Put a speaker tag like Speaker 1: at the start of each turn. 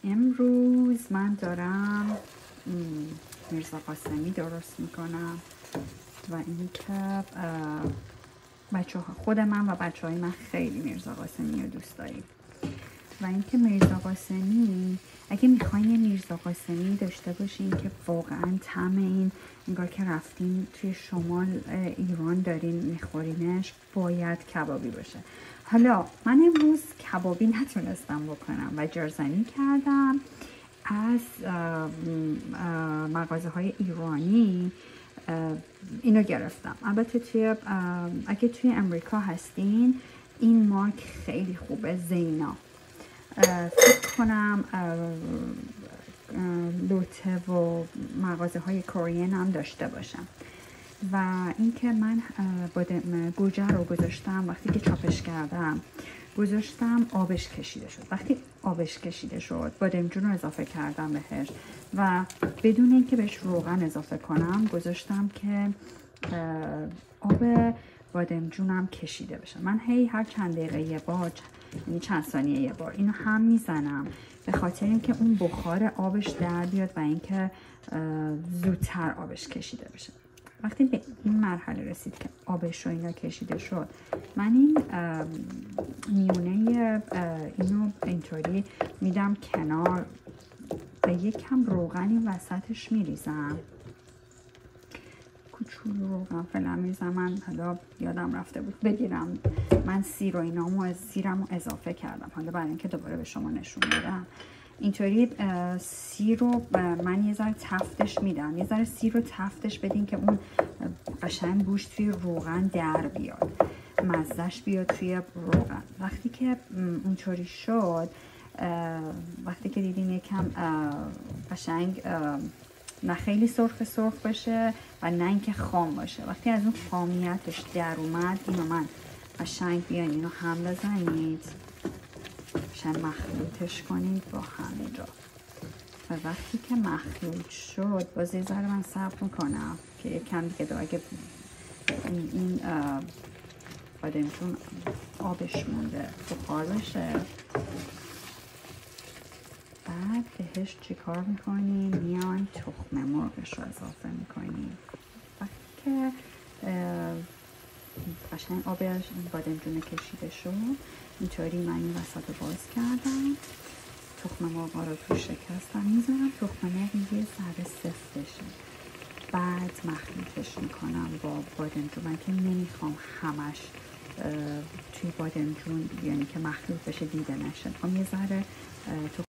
Speaker 1: امروز من دارم میرزا قاسمی درست میکنم و اینکه خود من و بچه های من خیلی میرزا قاسمی رو دوست داریم و اینکه میرزا قاسمی اگه میخواین یه میرزا قاسمی داشته باشین که واقعا طعم این انگار که رفتین توی شمال ایران دارین میخورینش باید کبابی باشه. حالا من امروز کبابی نتونستم بکنم و جرزنی کردم از مغازه های ایرانی اینو گرفتم. البته اگه توی امریکا هستین این مارک خیلی خوبه، زینا. فکر کنم لوته و مغازه های کورین هم داشته باشم. و اینکه من گوجه رو گذاشتم وقتی که چاپش کردم گذاشتم آبش کشیده شد. وقتی آبش کشیده شد بادمجون رو اضافه کردم بهش و بدون اینکه بهش روغن اضافه کنم گذاشتم که آب بادمجونم کشیده بشه. من هر چند دقیقه یه بار، یعنی چند ثانیه یه بار اینو هم میزنم به خاطر اینکه اون بخار آبش در بیاد و اینکه زودتر آبش کشیده بشه. وقتی به این مرحله رسید که آبش رو اینا کشیده شد من این میونه اینو اینطوری میدم کنار و یکم روغنی وسطش میریزم، کوچولو روغن فعلا میریزم. من حالا یادم رفته بود بگیرم، من سیر و اینامو سیرمو اضافه کردم حالا برای اینکه دوباره به شما نشون بدم. اینطوری سیر رو من یه ذره تفتش میدم، یه ذره سیر رو تفتش بدین که اون قشنگ بوش توی روغن در بیاد، مزهش بیاد توی روغن. وقتی که اونطوری شد، وقتی که دیدین یکم قشنگ نه خیلی سرخ بشه و نه اینکه خام باشه، وقتی از اون خامیتش در اومد اینو من قشنگ بیان اینو هم بزنید، قشنگ مخلوطش کنید با همینجا. و وقتی که مخلوط شد باز یه ذره من صبر میکنم که یکم دیگه دو اگه این بادمجون آبش مونده بخار بشه، بعد بهش چی کار میکنیم؟ میان تخم مرغش رو اضافه میکنیم. وقتی که قشنگ آب بادمجون کشیده شد اینطوری من این وسط رو باز کردم، تخم مرغ رو تو شکستم، میذارم تخم مرغ یه ذره سفت بشه، بعد مخلوطش میکنم با بادمجون. من که نمیخوام همش توی بادمجون یعنی که مخلوط بشه دیده نشه، میخوام یه ذره